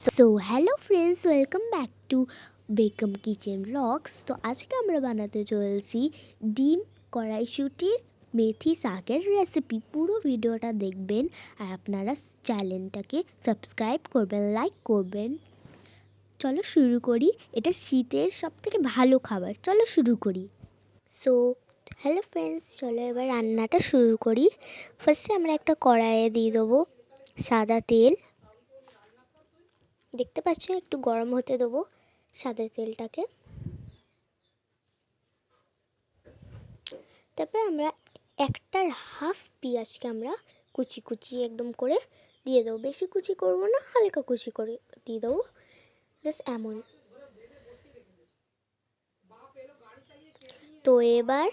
So hello friends, welcome back to Becom kitchen blogs. তো আজকে আমরা বানাতে চলছি ডিম কড়াইশুঁটির মেথি শাকের রেসিপি। পুরো ভিডিওটা দেখবেন আর আপনারা চ্যানেলটাকে সাবস্ক্রাইব করবেন, লাইক করবেন। চলো শুরু করি। এটা শীতের সবথেকে ভালো খাবার। চলো শুরু করি। সো হ্যালো ফ্রেন্ডস, চলো এবার রান্নাটা শুরু করি। ফার্স্টে আমরা একটা কড়াইয়ে দিয়ে দেবো সাদা তেল। দেখতে পাচ্ছ, একটু গরম হতে দেবো সাদা তেলটাকে। তারপর আমরা একটার হাফ পেঁয়াজকে আমরা কুচি কুচি একদম করে দিয়ে দেবো। বেশি কুচি করবো না, হালকা কুচি করে দিয়ে দেবো, জাস্ট এমন। তো এবার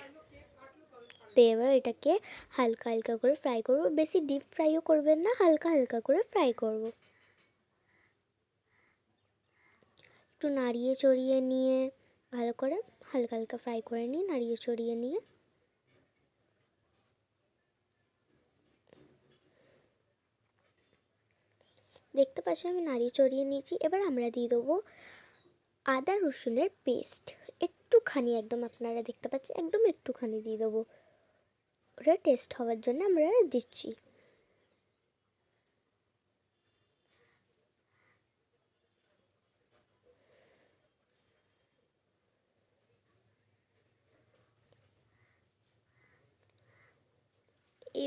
এটাকে হালকা হালকা করে ফ্রাই করবো। বেশি ডিপ ফ্রাইও করবেন না, হালকা হালকা করে ফ্রাই করব। একটু নাড়িয়ে চড়িয়ে নিয়ে ভালো করে হালকা হালকা ফ্রাই করে নিয়ে নাড়িয়ে চড়িয়ে নিয়ে দেখতে পাচ্ছি আমি নাড়িয়ে চড়িয়ে নিয়েছি। এবার আমরা দিয়ে দেবো আদা রসুনের পেস্ট একটুখানি, একদম আপনারা দেখতে পাচ্ছেন একদম একটুখানি দিয়ে দেবো। ওটা টেস্ট হওয়ার জন্য আমরা দিচ্ছি।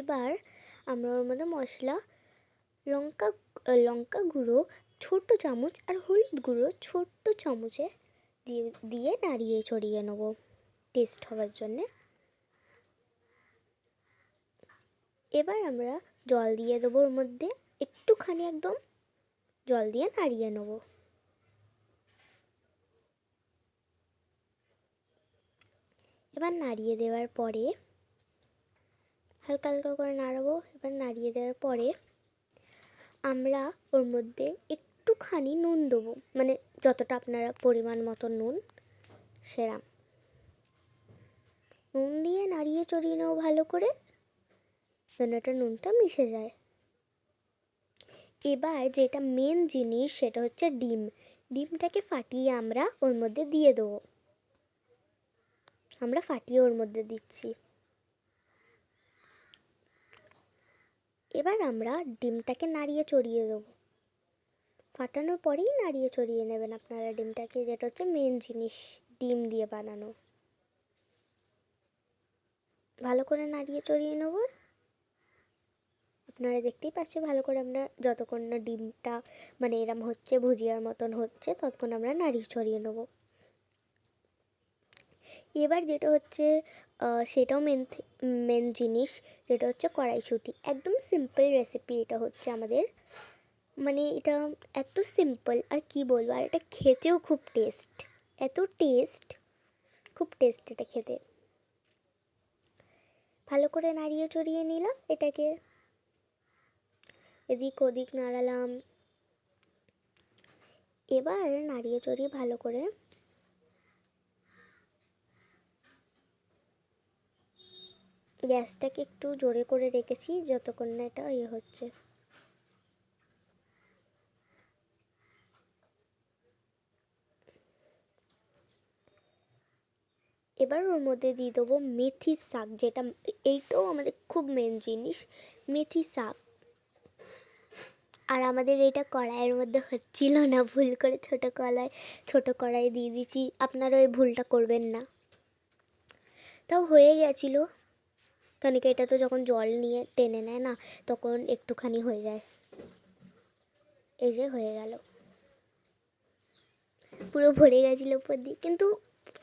এবার আমরা ওর মধ্যে মশলা, লঙ্কা লঙ্কা গুঁড়ো ছোট্ট চামচ আর হলুদ গুঁড়ো ছোট্ট চামচে দিয়ে দিয়ে নাড়িয়ে চড়িয়ে নেবো টেস্ট হওয়ার জন্যে। এবার আমরা জল দিয়ে দেবো ওর মধ্যে, একটুখানি একদম জল দিয়ে নাড়িয়ে নেবো। এবার নাড়িয়ে দেওয়ার পরে হালকা হালকা করে নাড়াবো। এবার নাড়িয়ে দেওয়ার পরে আমরা ওর মধ্যে একটুখানি নুন দেবো, মানে যতটা আপনারা পরিমাণ মতো নুন, সেরাম নুন দিয়ে নাড়িয়ে চড়িয়ে নেবো ভালো করে, যেন এটা নুনটা মিশে যায়। এবার যেটা মেন জিনিস সেটা হচ্ছে ডিম। ডিমটাকে ফাটিয়ে আমরা ওর মধ্যে দিয়ে দেবো। আমরা ফাটিয়ে ওর মধ্যে দিচ্ছি। এবার আমরা ডিমটাকে নাড়িয়ে চড়িয়ে দেবো। ফাটানোর পরেই নাড়িয়ে চড়িয়ে নেবেন আপনারা ডিমটাকে, যেটা হচ্ছে মেন জিনিস ডিম দিয়ে বানানো। ভালো করে নাড়িয়ে চড়িয়ে নেব। আপনারা দেখতেই পাচ্ছেন ভালো করে আমরা যতক্ষণ না ডিমটা মানে এরম হচ্ছে, ভুজিয়ার মতন হচ্ছে, ততক্ষণ আমরা নাড়িয়ে চড়িয়ে নেব। এবার যেটা হচ্ছে সেটাও মেন জিনিস, যেটা হচ্ছে কড়াইশুঁটি। একদম সিম্পল রেসিপি এটা হচ্ছে আমাদের, মানে এটা এত সিম্পল আর কি বলবো। আর এটা খেতেও খুব টেস্ট, এত টেস্ট, খুব টেস্ট এটা খেতে। ভালো করে নাড়িয়ে চড়িয়ে নিলাম এটাকে, এদিক ওদিক নাড়ালাম। এবার নাড়িয়ে চড়িয়ে ভালো করে গ্যাসটাকে একটু জোরে করে রেখেছি যতক্ষণ না এটা হচ্ছে। এবার ওর মধ্যে দিয়ে দেবো মেথি শাক, যেটা এইটাও আমাদের খুব মেন জিনিস, মেথি শাক। আর আমাদের এটা কড়াইয়ের মধ্যে হচ্ছিল না, ভুল করে ছোট কড়াই দিয়ে দিচ্ছি। আপনারা ওই ভুলটা করবেন না। তাও হয়ে গেছিলো, কেন কি এটা তো যখন জল নিয়ে টেনে নেয় না, তখন একটুখানি হয়ে যায়। এই যে হয়ে গেল, পুরো ভরে গেছিলো উপর দিয়ে, কিন্তু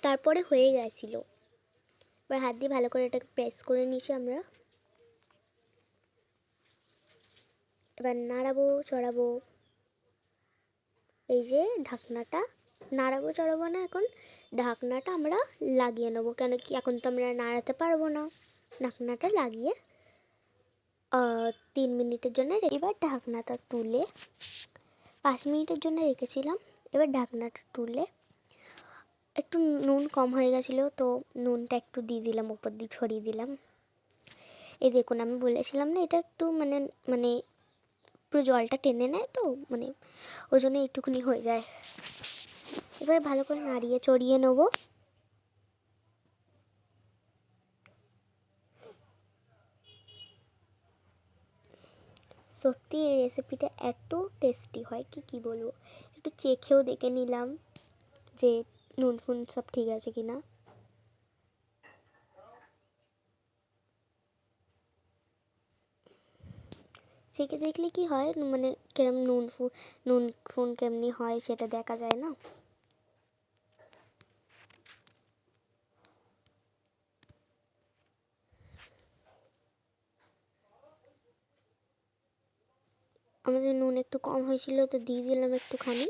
তারপরে হয়ে গেছিলো। এবার হাত দিয়ে ভালো করে এটাকে প্রেস করে নিয়েছি আমরা। এবার নাড়াবো চড়াবো। এই যে ঢাকনাটা, নাড়াবো চড়াবো না, এখন ঢাকনাটা আমরা লাগিয়ে নেবো, কেন কি এখন তো আমরা নাড়াতে পারবো না। ঢাকনাটা লাগিয়ে 3 মিনিটের জন্য, এবার ঢাকনাটা তুলে 5 মিনিটের জন্য রেখেছিলাম। এবার ঢাকনাটা তুলে, একটু নুন কম হয়ে গেছিলো তো নুনটা একটু দিয়ে দিলাম, উপর দিয়ে ছড়িয়ে দিলাম। এই দেখুন, আমি বলেছিলাম না এটা একটু মানে পুরো জলটা টেনে নেয়, তো মানে ওই জন্য একটুখানি হয়ে যায়। এবারে ভালো করে নাড়িয়ে চড়িয়ে নেবো। সত্যি এই রেসিপিটা এত টেস্টি হয় কি বলবো। একটু চেখেও দেখে নিলাম যে নুন ফুন সব ঠিক আছে কি না। চেখে দেখলে কি হয়, মানে কেরম নুন ফুন কেমনি হয় সেটা দেখা যায় না। আমাদের নুন একটু কম হয়েছিল, তো দিয়ে দিলাম একটুখানি।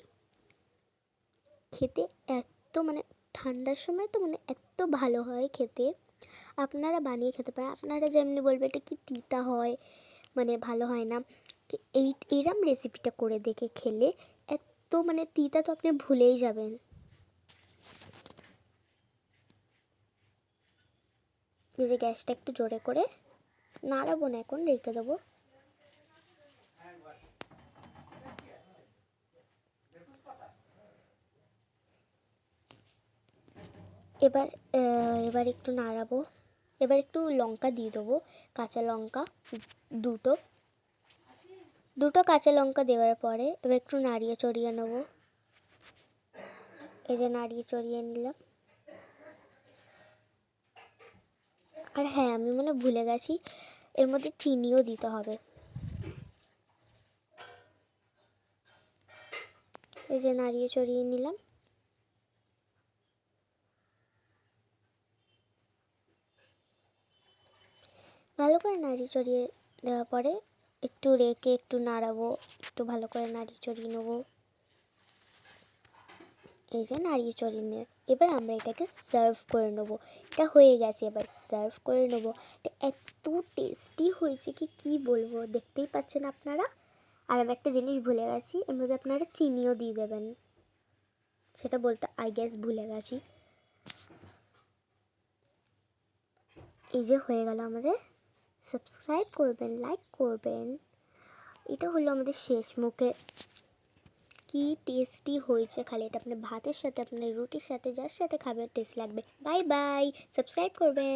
খেতে এত মানে ঠান্ডার সময় তো মানে এত ভালো হয় খেতে, আপনারা বানিয়ে খেতে পারেন। আপনারা যেমনি বলবে এটা কি তিতা হয়, মানে ভালো হয় না, এরম রেসিপিটা করে দেখে খেলে এত মানে তিতা তো আপনি ভুলেই যাবেন। এই যে গ্যাসটা একটু জোরে করে নাড়াবো না, এখন রেখে দেবো। এবার এবার একটু নাড়াবো। এবার একটু লঙ্কা দিয়ে দেবো, কাঁচা লঙ্কা দুটো দুটো কাঁচা লঙ্কা দেওয়ার পরে এবার একটু নাড়িয়ে চড়িয়ে নেবো। এই যে নাড়িয়ে চড়িয়ে নিলাম। আর হ্যাঁ, আমি মানে ভুলে গেছি, এর মধ্যে চিনিও দিতে হবে। এই যে নাড়িয়ে চড়িয়ে নিলাম। ভালো করে নাড়িয়ে চড়িয়ে দেওয়ার পরে একটু রেখে একটু নাড়াবো, একটু ভালো করে নাড়িয়ে চড়িয়ে নেবো। এই যে নাড়িয়ে চড়িয়ে নিয়ে এবার আমরা এটাকে সার্ভ করে নেবো। এটা হয়ে গেছে, এবার সার্ভ করে নেবো। এটা এত টেস্টি হয়েছে কি বলবো, দেখতেই পাচ্ছেন আপনারা। আর আমি একটা জিনিস ভুলে গেছি, এর মধ্যে আপনারা চিনিও দিয়ে দেবেন, সেটা বলতে আই গেস ভুলে গেছি। এই যে হয়ে গেল আমাদের। সাবস্ক্রাইব করবেন, লাইক করবেন। এটা হলো আমাদের শেষ মুখে। কি টেস্টি হয়েছে, খালি এটা আপনার ভাতের সাথে, আপনার রুটির সাথে, যার সাথে খাবার টেস্ট লাগবে। বাই বাই, সাবস্ক্রাইব করবেন।